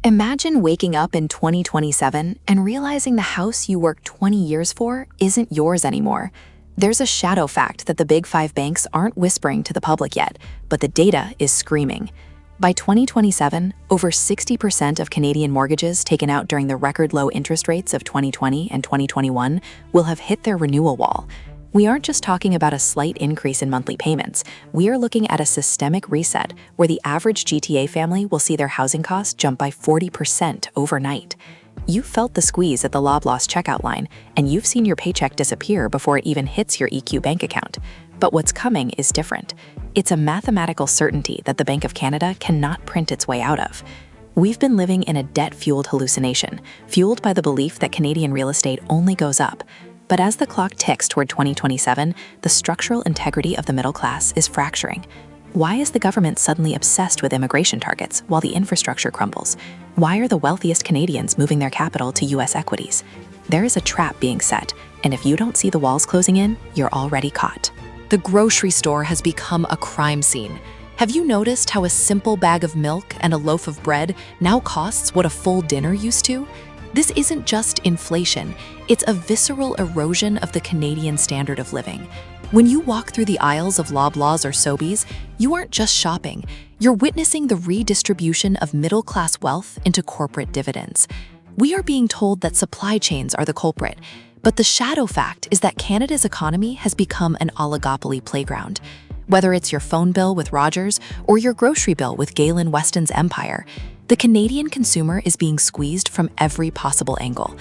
Imagine waking up in 2027 and realizing the house you worked 20 years for isn't yours anymore. There's a shadow fact that the big five banks aren't whispering to the public yet, but the data is screaming. By 2027, over 60% of Canadian mortgages taken out during the record low interest rates of 2020 and 2021 will have hit their renewal wall. We aren't just talking about a slight increase in monthly payments. We are looking at a systemic reset where the average GTA family will see their housing costs jump by 40% overnight. You've felt the squeeze at the Loblaws checkout line, and you've seen your paycheck disappear before it even hits your EQ bank account. But what's coming is different. It's a mathematical certainty that the Bank of Canada cannot print its way out of. We've been living in a debt-fueled hallucination, fueled by the belief that Canadian real estate only goes up. But as the clock ticks toward 2027, the structural integrity of the middle class is fracturing. Why is the government suddenly obsessed with immigration targets while the infrastructure crumbles? Why are the wealthiest Canadians moving their capital to US equities? There is a trap being set, and if you don't see the walls closing in, you're already caught. The grocery store has become a crime scene. Have you noticed how a simple bag of milk and a loaf of bread now costs what a full dinner used to? This isn't just inflation, it's a visceral erosion of the Canadian standard of living. When you walk through the aisles of Loblaws or Sobeys, you aren't just shopping, you're witnessing the redistribution of middle-class wealth into corporate dividends. We are being told that supply chains are the culprit, but the shadow fact is that Canada's economy has become an oligopoly playground. Whether it's your phone bill with Rogers or your grocery bill with Galen Weston's Empire, the Canadian consumer is being squeezed from every possible angle.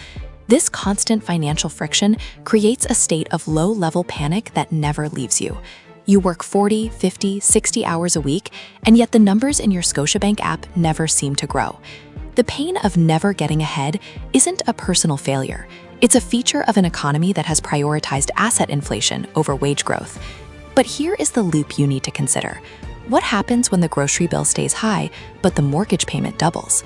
This constant financial friction creates a state of low-level panic that never leaves you. You work 40, 50, 60 hours a week, and yet the numbers in your Scotiabank app never seem to grow. The pain of never getting ahead isn't a personal failure. It's a feature of an economy that has prioritized asset inflation over wage growth. But here is the loop you need to consider. What happens when the grocery bill stays high, but the mortgage payment doubles?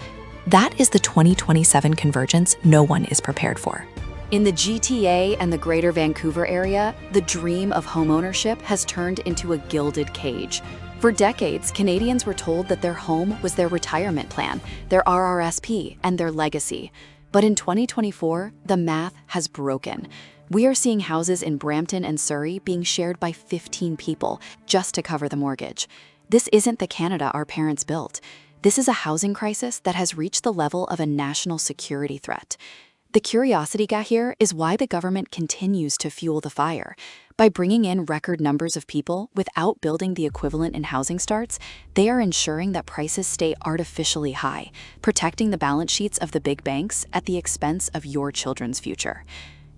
That is the 2027 convergence no one is prepared for. In the GTA and the Greater Vancouver area, the dream of homeownership has turned into a gilded cage. For decades, Canadians were told that their home was their retirement plan, their RRSP, and their legacy. But in 2024, the math has broken. We are seeing houses in Brampton and Surrey being shared by 15 people just to cover the mortgage. This isn't the Canada our parents built. This is a housing crisis that has reached the level of a national security threat. The curiosity gap here is why the government continues to fuel the fire. By bringing in record numbers of people without building the equivalent in housing starts, they are ensuring that prices stay artificially high, protecting the balance sheets of the big banks at the expense of your children's future.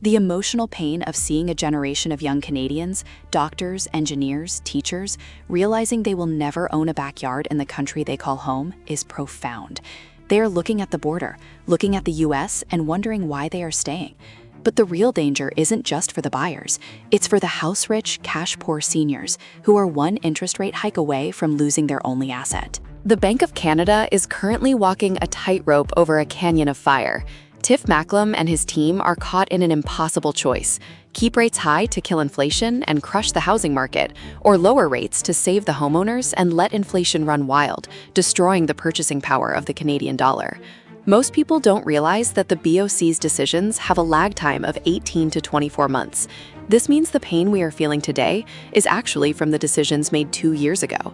The emotional pain of seeing a generation of young Canadians, doctors, engineers, teachers, realizing they will never own a backyard in the country they call home is profound. They are looking at the border, looking at the US, and wondering why they are staying. But the real danger isn't just for the buyers. It's for the house-rich, cash-poor seniors who are one interest rate hike away from losing their only asset. The Bank of Canada is currently walking a tightrope over a canyon of fire. Tiff Macklem and his team are caught in an impossible choice: keep rates high to kill inflation and crush the housing market, or lower rates to save the homeowners and let inflation run wild, destroying the purchasing power of the Canadian dollar. Most people don't realize that the BOC's decisions have a lag time of 18 to 24 months. This means the pain we are feeling today is actually from the decisions made 2 years ago.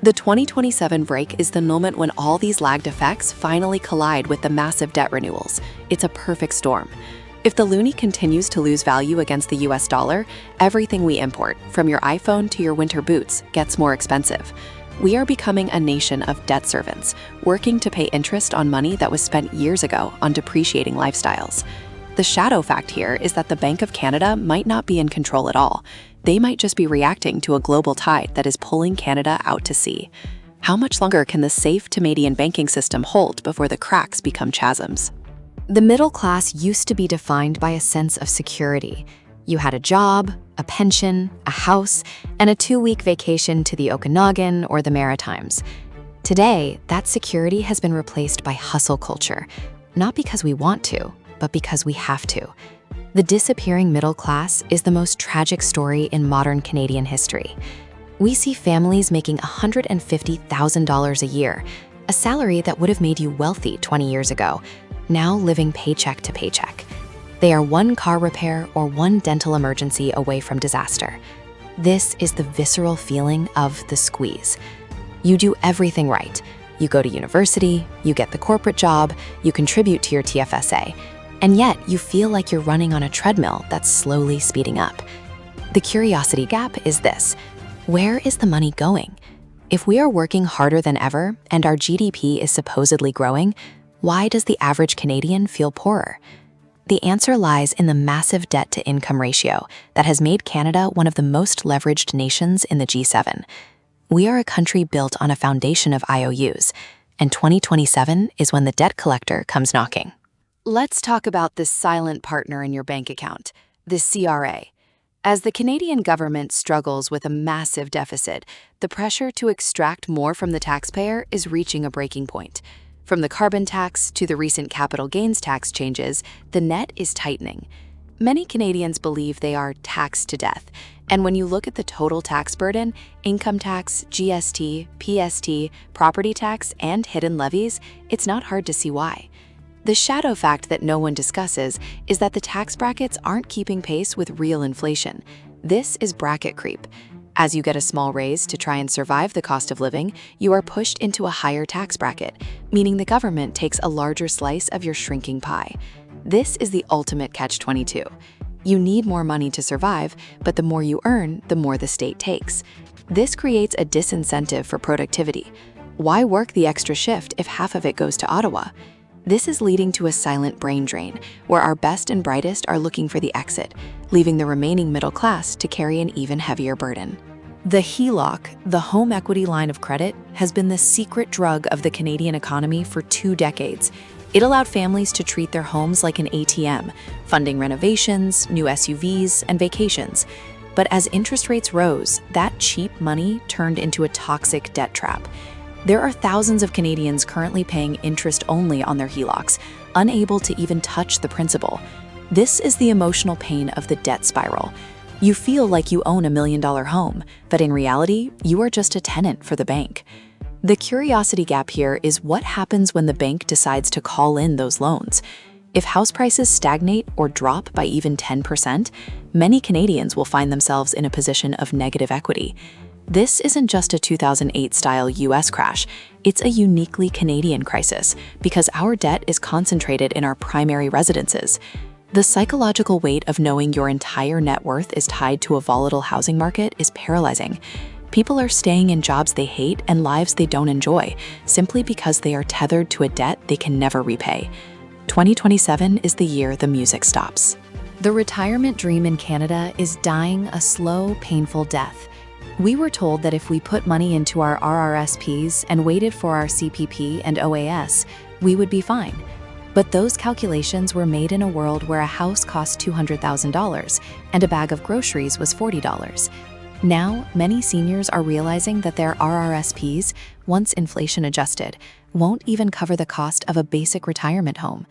The 2027 break is the moment when all these lagged effects finally collide with the massive debt renewals. It's a perfect storm. If the loonie continues to lose value against the US dollar, everything we import, from your iPhone to your winter boots, gets more expensive. We are becoming a nation of debt servants, working to pay interest on money that was spent years ago on depreciating lifestyles. The shadow fact here is that the Bank of Canada might not be in control at all. They might just be reacting to a global tide that is pulling Canada out to sea. How much longer can the safe Canadian banking system hold before the cracks become chasms? The middle class used to be defined by a sense of security. You had a job, a pension, a house, and a 2-week vacation to the Okanagan or the Maritimes. Today, that security has been replaced by hustle culture, not because we want to, but because we have to. The disappearing middle class is the most tragic story in modern Canadian history. We see families making $150,000 a year, A salary that would have made you wealthy 20 years ago, now living paycheck to paycheck. They are one car repair or one dental emergency away from disaster. This is the visceral feeling of the squeeze. You do everything right. You go to university, you get the corporate job, you contribute to your TFSA, and yet you feel like you're running on a treadmill that's slowly speeding up. The curiosity gap is this: where is the money going? If we are working harder than ever and our GDP is supposedly growing, why does the average Canadian feel poorer? The answer lies in the massive debt-to-income ratio that has made Canada one of the most leveraged nations in the G7. We are a country built on a foundation of IOUs, and 2027 is when the debt collector comes knocking. Let's talk about this silent partner in your bank account, the CRA. As the Canadian government struggles with a massive deficit, the pressure to extract more from the taxpayer is reaching a breaking point. From the carbon tax to the recent capital gains tax changes, the net is tightening. Many Canadians believe they are taxed to death, and when you look at the total tax burden, income tax, GST, PST, property tax, and hidden levies, it's not hard to see why. The shadow fact that no one discusses is that the tax brackets aren't keeping pace with real inflation. This is bracket creep. As you get a small raise to try and survive the cost of living, you are pushed into a higher tax bracket, meaning the government takes a larger slice of your shrinking pie. This is the ultimate catch-22. You need more money to survive, but the more you earn, the more the state takes. This creates a disincentive for productivity. Why work the extra shift if half of it goes to Ottawa? This is leading to a silent brain drain, where our best and brightest are looking for the exit, leaving the remaining middle class to carry an even heavier burden. The HELOC, the home equity line of credit, has been the secret drug of the Canadian economy for 2 decades. It allowed families to treat their homes like an ATM, funding renovations, new SUVs, and vacations. But as interest rates rose, that cheap money turned into a toxic debt trap. There are thousands of Canadians currently paying interest only on their HELOCs, unable to even touch the principal. This is the emotional pain of the debt spiral. You feel like you own $1 million home, but in reality, you are just a tenant for the bank. The curiosity gap here is what happens when the bank decides to call in those loans. If house prices stagnate or drop by even 10%, many Canadians will find themselves in a position of negative equity. This isn't just a 2008-style US crash, it's a uniquely Canadian crisis because our debt is concentrated in our primary residences. The psychological weight of knowing your entire net worth is tied to a volatile housing market is paralyzing. People are staying in jobs they hate and lives they don't enjoy, simply because they are tethered to a debt they can never repay. 2027 is the year the music stops. The retirement dream in Canada is dying a slow, painful death. We were told that if we put money into our RRSPs and waited for our CPP and OAS, we would be fine. But those calculations were made in a world where a house cost $200,000 and a bag of groceries was $40. Now, many seniors are realizing that their RRSPs, once inflation adjusted, won't even cover the cost of a basic retirement home.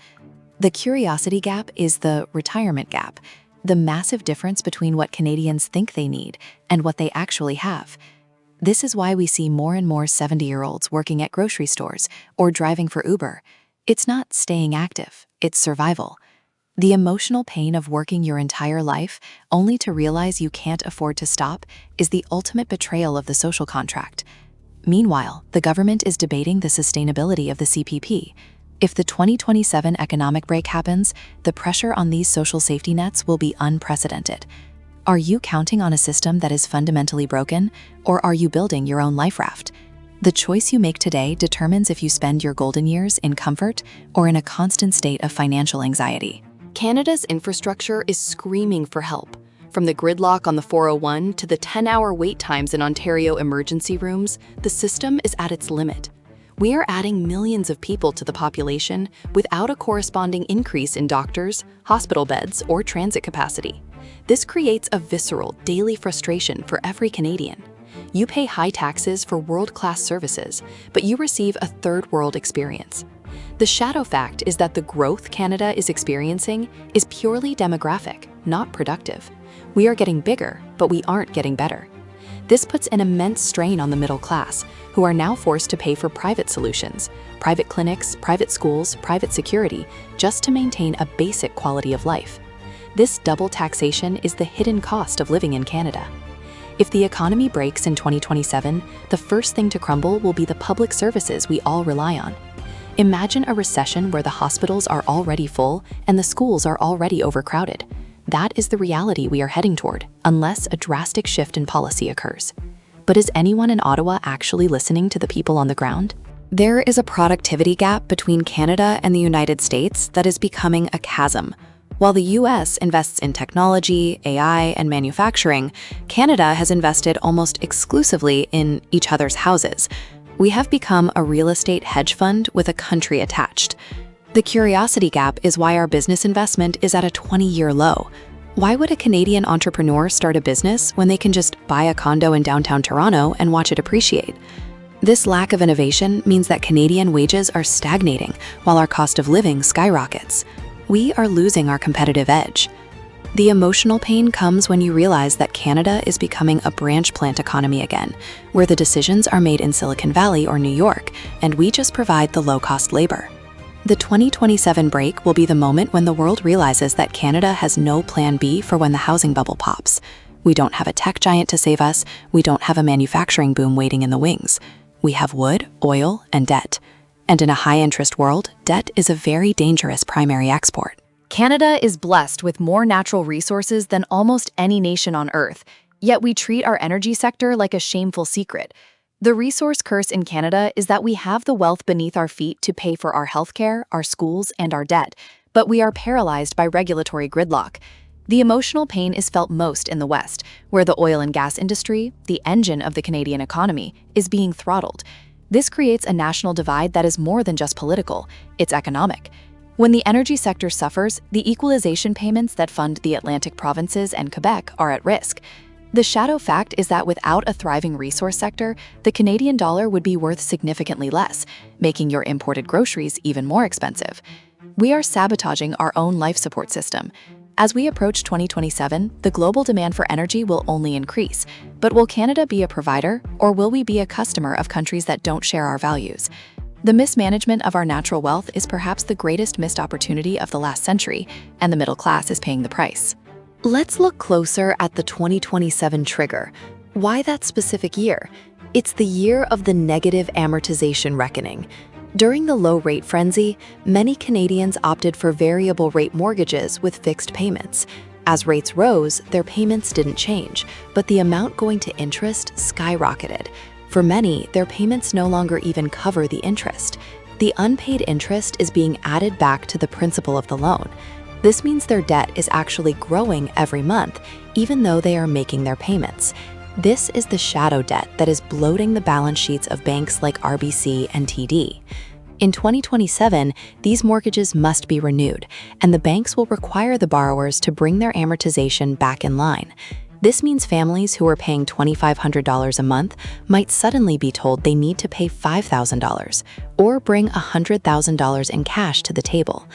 The curiosity gap is the retirement gap, the massive difference between what Canadians think they need and what they actually have. This is why we see more and more 70-year-olds working at grocery stores or driving for Uber. It's not staying active, it's survival. The emotional pain of working your entire life only to realize you can't afford to stop is the ultimate betrayal of the social contract. Meanwhile, the government is debating the sustainability of the CPP. If the 2027 economic break happens, the pressure on these social safety nets will be unprecedented. Are you counting on a system that is fundamentally broken, or are you building your own life raft? The choice you make today determines if you spend your golden years in comfort or in a constant state of financial anxiety. Canada's infrastructure is screaming for help. From the gridlock on the 401 to the 10-hour wait times in Ontario emergency rooms, the system is at its limit. We are adding millions of people to the population without a corresponding increase in doctors, hospital beds, or transit capacity. This creates a visceral, daily frustration for every Canadian. You pay high taxes for world-class services, but you receive a third-world experience. The shadow fact is that the growth Canada is experiencing is purely demographic, not productive. We are getting bigger, but we aren't getting better. This puts an immense strain on the middle class, who are now forced to pay for private solutions, private clinics, private schools, private security, just to maintain a basic quality of life. This double taxation is the hidden cost of living in Canada. If the economy breaks in 2027, the first thing to crumble will be the public services we all rely on. Imagine a recession where the hospitals are already full and the schools are already overcrowded. That is the reality we are heading toward, unless a drastic shift in policy occurs. But is anyone in Ottawa actually listening to the people on the ground? There is a productivity gap between Canada and the United States that is becoming a chasm. While the US invests in technology, AI, and manufacturing, Canada has invested almost exclusively in each other's houses. We have become a real estate hedge fund with a country attached. The curiosity gap is why our business investment is at a 20-year low. Why would a Canadian entrepreneur start a business when they can just buy a condo in downtown Toronto and watch it appreciate? This lack of innovation means that Canadian wages are stagnating while our cost of living skyrockets. We are losing our competitive edge. The emotional pain comes when you realize that Canada is becoming a branch plant economy again, where the decisions are made in Silicon Valley or New York, and we just provide the low-cost labor. The 2027 break will be the moment when the world realizes that Canada has no plan B for when the housing bubble pops. We don't have a tech giant to save us. We don't have a manufacturing boom waiting in the wings. We have wood, oil, and debt. And in a high-interest world, debt is a very dangerous primary export. Canada is blessed with more natural resources than almost any nation on Earth, yet we treat our energy sector like a shameful secret. The resource curse in Canada is that we have the wealth beneath our feet to pay for our healthcare, our schools, and our debt, but we are paralyzed by regulatory gridlock. The emotional pain is felt most in the West, where the oil and gas industry, the engine of the Canadian economy, is being throttled. This creates a national divide that is more than just political, it's economic. When the energy sector suffers, the equalization payments that fund the Atlantic provinces and Quebec are at risk. The shadow fact is that without a thriving resource sector, the Canadian dollar would be worth significantly less, making your imported groceries even more expensive. We are sabotaging our own life support system. As we approach 2027, the global demand for energy will only increase. But will Canada be a provider, or will we be a customer of countries that don't share our values? The mismanagement of our natural wealth is perhaps the greatest missed opportunity of the last century, and the middle class is paying the price. Let's look closer at the 2027 trigger. Why that specific year? It's the year of the negative amortization reckoning. During the low-rate frenzy, many Canadians opted for variable-rate mortgages with fixed payments. As rates rose, their payments didn't change, but the amount going to interest skyrocketed. For many, their payments no longer even cover the interest. The unpaid interest is being added back to the principal of the loan. This means their debt is actually growing every month, even though they are making their payments. This is the shadow debt that is bloating the balance sheets of banks like RBC and TD. In 2027, these mortgages must be renewed, and the banks will require the borrowers to bring their amortization back in line. This means families who are paying $2,500 a month might suddenly be told they need to pay $5,000 or bring $100,000 in cash to the table.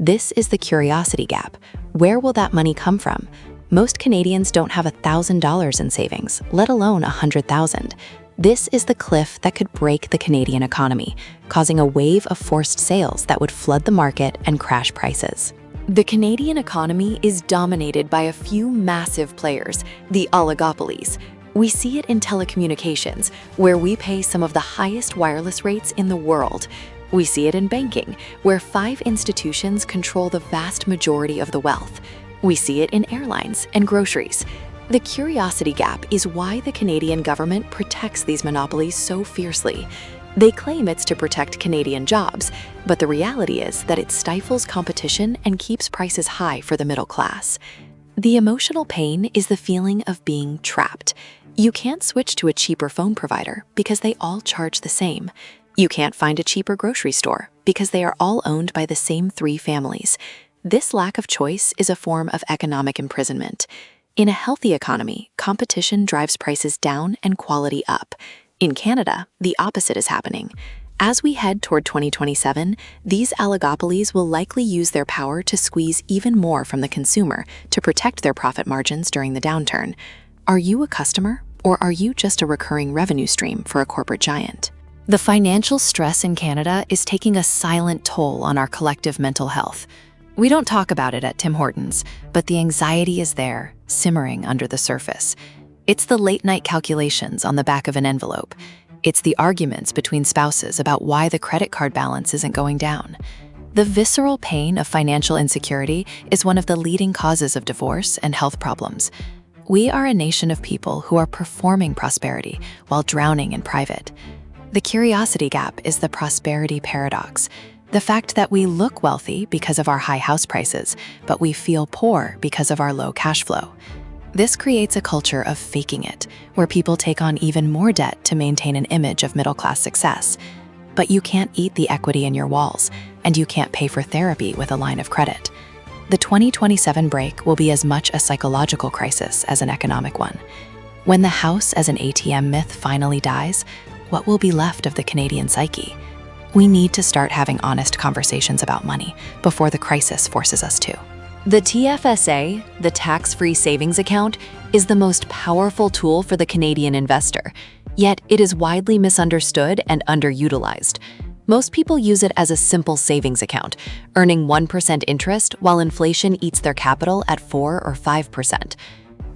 This is the curiosity gap. Where will that money come from? Most Canadians don't have $1,000 in savings, let alone $100,000. This is the cliff that could break the Canadian economy, causing a wave of forced sales that would flood the market and crash prices. The Canadian economy is dominated by a few massive players, the oligopolies. We see it in telecommunications, where we pay some of the highest wireless rates in the world. We see it in banking, where 5 institutions control the vast majority of the wealth. We see it in airlines and groceries. The curiosity gap is why the Canadian government protects these monopolies so fiercely. They claim it's to protect Canadian jobs, but the reality is that it stifles competition and keeps prices high for the middle class. The emotional pain is the feeling of being trapped. You can't switch to a cheaper phone provider because they all charge the same. You can't find a cheaper grocery store because they are all owned by the same 3 families. This lack of choice is a form of economic imprisonment. In a healthy economy, competition drives prices down and quality up. In Canada, the opposite is happening. As we head toward 2027, these oligopolies will likely use their power to squeeze even more from the consumer to protect their profit margins during the downturn. Are you a customer Or are you just a recurring revenue stream for a corporate giant? The financial stress in Canada is taking a silent toll on our collective mental health. We don't talk about it at Tim Hortons, but the anxiety is there, simmering under the surface. It's the late-night calculations on the back of an envelope. It's the arguments between spouses about why the credit card balance isn't going down. The visceral pain of financial insecurity is one of the leading causes of divorce and health problems. We are a nation of people who are performing prosperity while drowning in private. The curiosity gap is the prosperity paradox. The fact that we look wealthy because of our high house prices, but we feel poor because of our low cash flow. This creates a culture of faking it, where people take on even more debt to maintain an image of middle-class success. But you can't eat the equity in your walls, and you can't pay for therapy with a line of credit. The 2027 break will be as much a psychological crisis as an economic one. When the house as an ATM myth finally dies, what will be left of the Canadian psyche? We need to start having honest conversations about money before the crisis forces us to. The TFSA, the tax-free savings account, is the most powerful tool for the Canadian investor, yet it is widely misunderstood and underutilized. Most people use it as a simple savings account, earning 1% interest while inflation eats their capital at 4 or 5%.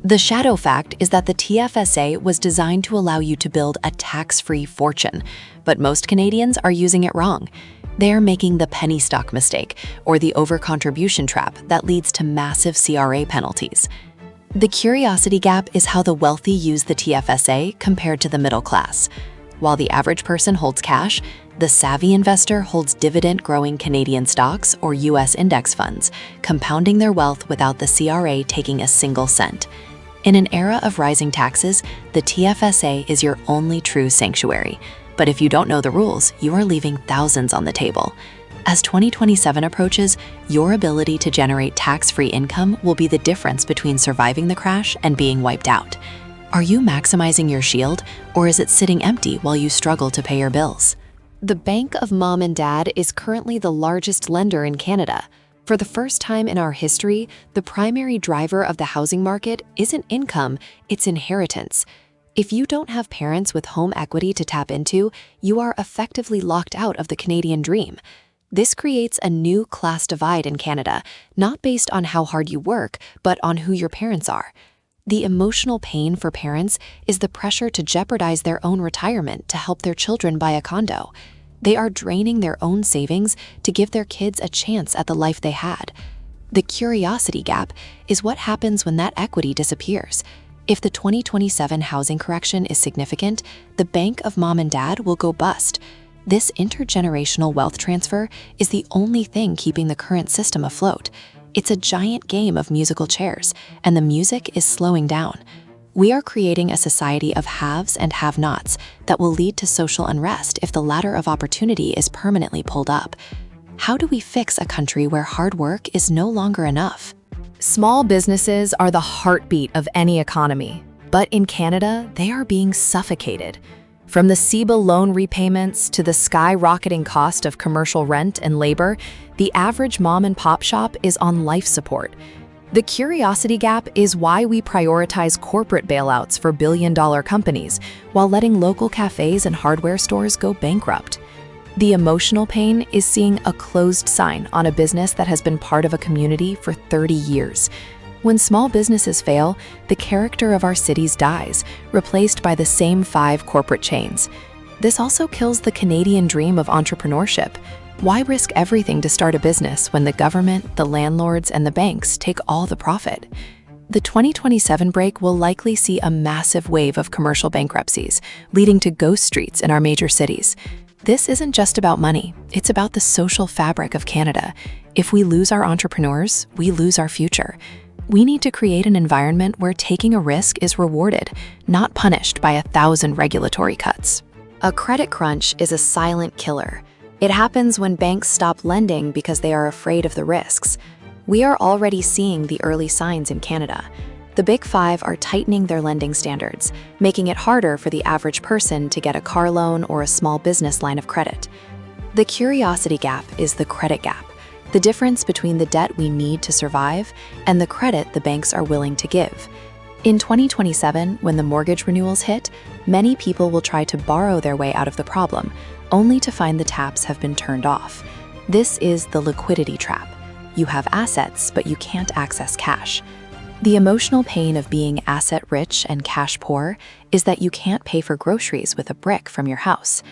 The shadow fact is that the TFSA was designed to allow you to build a tax-free fortune, but most Canadians are using it wrong. They're making the penny stock mistake, or the overcontribution trap that leads to massive CRA penalties. The curiosity gap is how the wealthy use the TFSA compared to the middle class. While the average person holds cash, the savvy investor holds dividend-growing Canadian stocks or US index funds, compounding their wealth without the CRA taking a single cent. In an era of rising taxes, the TFSA is your only true sanctuary. But if you don't know the rules, you are leaving thousands on the table. As 2027 approaches, your ability to generate tax-free income will be the difference between surviving the crash and being wiped out. Are you maximizing your shield, or is it sitting empty while you struggle to pay your bills? The Bank of Mom and Dad is currently the largest lender in Canada. For the first time in our history, the primary driver of the housing market isn't income, it's inheritance. If you don't have parents with home equity to tap into, you are effectively locked out of the Canadian dream. This creates a new class divide in Canada, not based on how hard you work, but on who your parents are. The emotional pain for parents is the pressure to jeopardize their own retirement to help their children buy a condo. They are draining their own savings to give their kids a chance at the life they had. The curiosity gap is what happens when that equity disappears. If the 2027 housing correction is significant, the Bank of Mom and Dad will go bust. This intergenerational wealth transfer is the only thing keeping the current system afloat. It's a giant game of musical chairs, and the music is slowing down. We are creating a society of haves and have-nots that will lead to social unrest if the ladder of opportunity is permanently pulled up. How do we fix a country where hard work is no longer enough? Small businesses are the heartbeat of any economy, but in Canada, they are being suffocated. From the CEBA loan repayments to the skyrocketing cost of commercial rent and labor, the average mom-and-pop shop is on life support. The curiosity gap is why we prioritize corporate bailouts for billion-dollar companies while letting local cafes and hardware stores go bankrupt. The emotional pain is seeing a closed sign on a business that has been part of a community for 30 years. When small businesses fail, the character of our cities dies, replaced by the same 5 corporate chains. This also kills the Canadian dream of entrepreneurship. Why risk everything to start a business when the government, the landlords, and the banks take all the profit? The 2027 break will likely see a massive wave of commercial bankruptcies, leading to ghost streets in our major cities. This isn't just about money, it's about the social fabric of Canada. If we lose our entrepreneurs, we lose our future. We need to create an environment where taking a risk is rewarded, not punished by 1,000 regulatory cuts. A credit crunch is a silent killer. It happens when banks stop lending because they are afraid of the risks. We are already seeing the early signs in Canada. The Big Five are tightening their lending standards, making it harder for the average person to get a car loan or a small business line of credit. The curiosity gap is the credit gap, the difference between the debt we need to survive and the credit the banks are willing to give. In 2027, when the mortgage renewals hit, many people will try to borrow their way out of the problem, only to find the taps have been turned off. This is the liquidity trap. You have assets, but you can't access cash. The emotional pain of being asset-rich and cash-poor is that you can't pay for groceries with a brick from your house.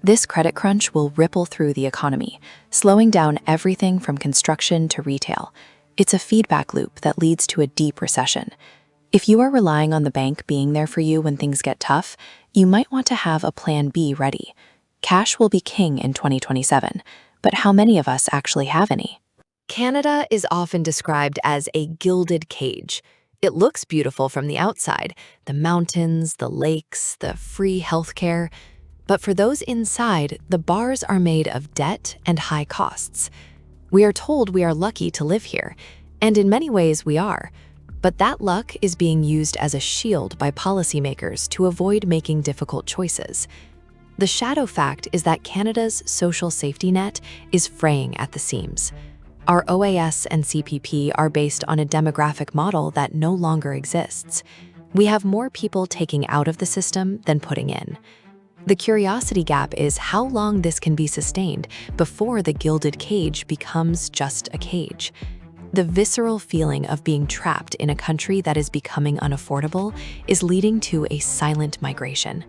This credit crunch will ripple through the economy, slowing down everything from construction to retail. It's a feedback loop that leads to a deep recession. If you are relying on the bank being there for you when things get tough, you might want to have a plan B ready. Cash will be king in 2027, but how many of us actually have any? Canada is often described as a gilded cage. It looks beautiful from the outside, the mountains, the lakes, the free healthcare. But for those inside, the bars are made of debt and high costs. We are told we are lucky to live here, and in many ways we are. But that luck is being used as a shield by policymakers to avoid making difficult choices. The shadow fact is that Canada's social safety net is fraying at the seams. Our OAS and CPP are based on a demographic model that no longer exists. We have more people taking out of the system than putting in. The curiosity gap is how long this can be sustained before the gilded cage becomes just a cage. The visceral feeling of being trapped in a country that is becoming unaffordable is leading to a silent migration.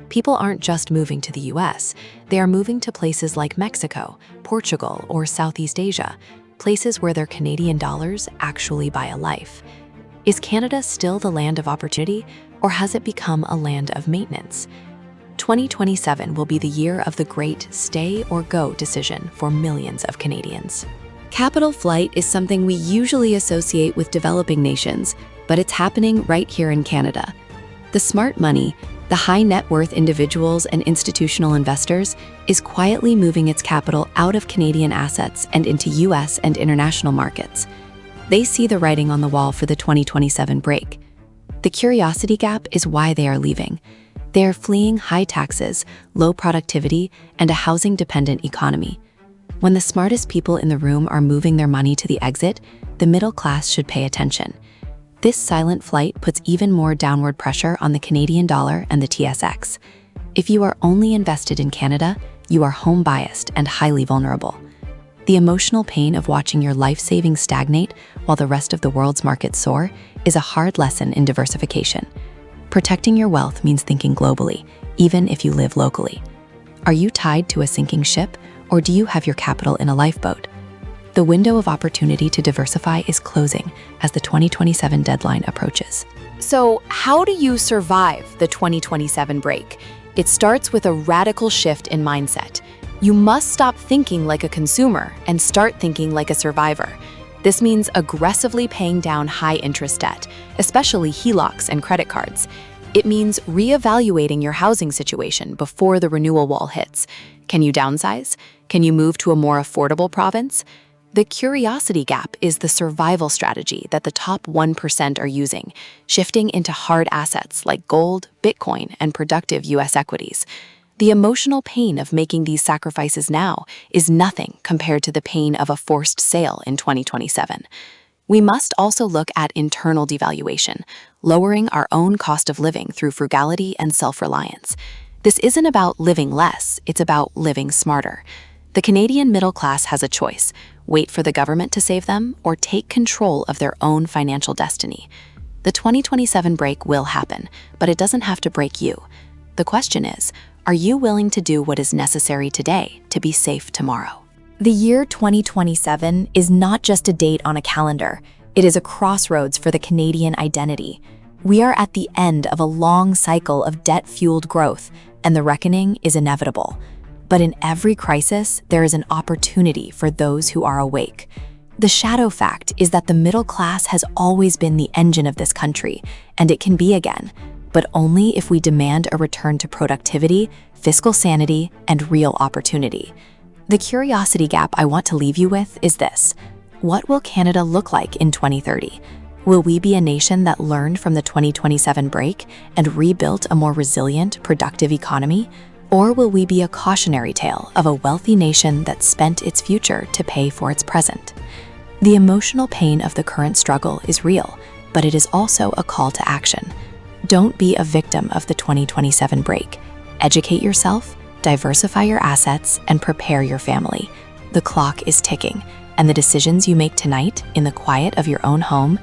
People aren't just moving to the US, they are moving to places like Mexico, Portugal, or Southeast Asia, places where their Canadian dollars actually buy a life. Is Canada still the land of opportunity, or has it become a land of maintenance? 2027 will be the year of the great stay or go decision for millions of Canadians. Capital flight is something we usually associate with developing nations, but it's happening right here in Canada. The smart money, the high net worth individuals and institutional investors, is quietly moving its capital out of Canadian assets and into US and international markets. They see the writing on the wall for the 2027 break. The curiosity gap is why they are leaving. They are fleeing high taxes, low productivity, and a housing-dependent economy. When the smartest people in the room are moving their money to the exit, the middle class should pay attention. This silent flight puts even more downward pressure on the Canadian dollar and the TSX. If you are only invested in Canada, you are home-biased and highly vulnerable. The emotional pain of watching your life savings stagnate while the rest of the world's markets soar is a hard lesson in diversification. Protecting your wealth means thinking globally, even if you live locally. Are you tied to a sinking ship, or do you have your capital in a lifeboat? The window of opportunity to diversify is closing as the 2027 deadline approaches. So, how do you survive the 2027 break? It starts with a radical shift in mindset. You must stop thinking like a consumer and start thinking like a survivor. This means aggressively paying down high-interest debt, especially HELOCs and credit cards. It means reevaluating your housing situation before the renewal wall hits. Can you downsize? Can you move to a more affordable province? The curiosity gap is the survival strategy that the top 1% are using, shifting into hard assets like gold, Bitcoin, and productive US equities. The emotional pain of making these sacrifices now is nothing compared to the pain of a forced sale in 2027. We must also look at internal devaluation, lowering our own cost of living through frugality and self-reliance. This isn't about living less, it's about living smarter. The Canadian middle class has a choice: wait for the government to save them or take control of their own financial destiny. The 2027 break will happen, but it doesn't have to break you. The question is, are you willing to do what is necessary today to be safe tomorrow? The year 2027 is not just a date on a calendar. It is a crossroads for the Canadian identity. We are at the end of a long cycle of debt-fueled growth, and the reckoning is inevitable. But in every crisis, there is an opportunity for those who are awake. The shadow fact is that the middle class has always been the engine of this country, and it can be again, but only if we demand a return to productivity, fiscal sanity, and real opportunity. The curiosity gap I want to leave you with is this: what will Canada look like in 2030? Will we be a nation that learned from the 2027 break and rebuilt a more resilient, productive economy? Or will we be a cautionary tale of a wealthy nation that spent its future to pay for its present? The emotional pain of the current struggle is real, but it is also a call to action. Don't be a victim of the 2027 break. Educate yourself, diversify your assets, and prepare your family. The clock is ticking, and the decisions you make tonight in the quiet of your own home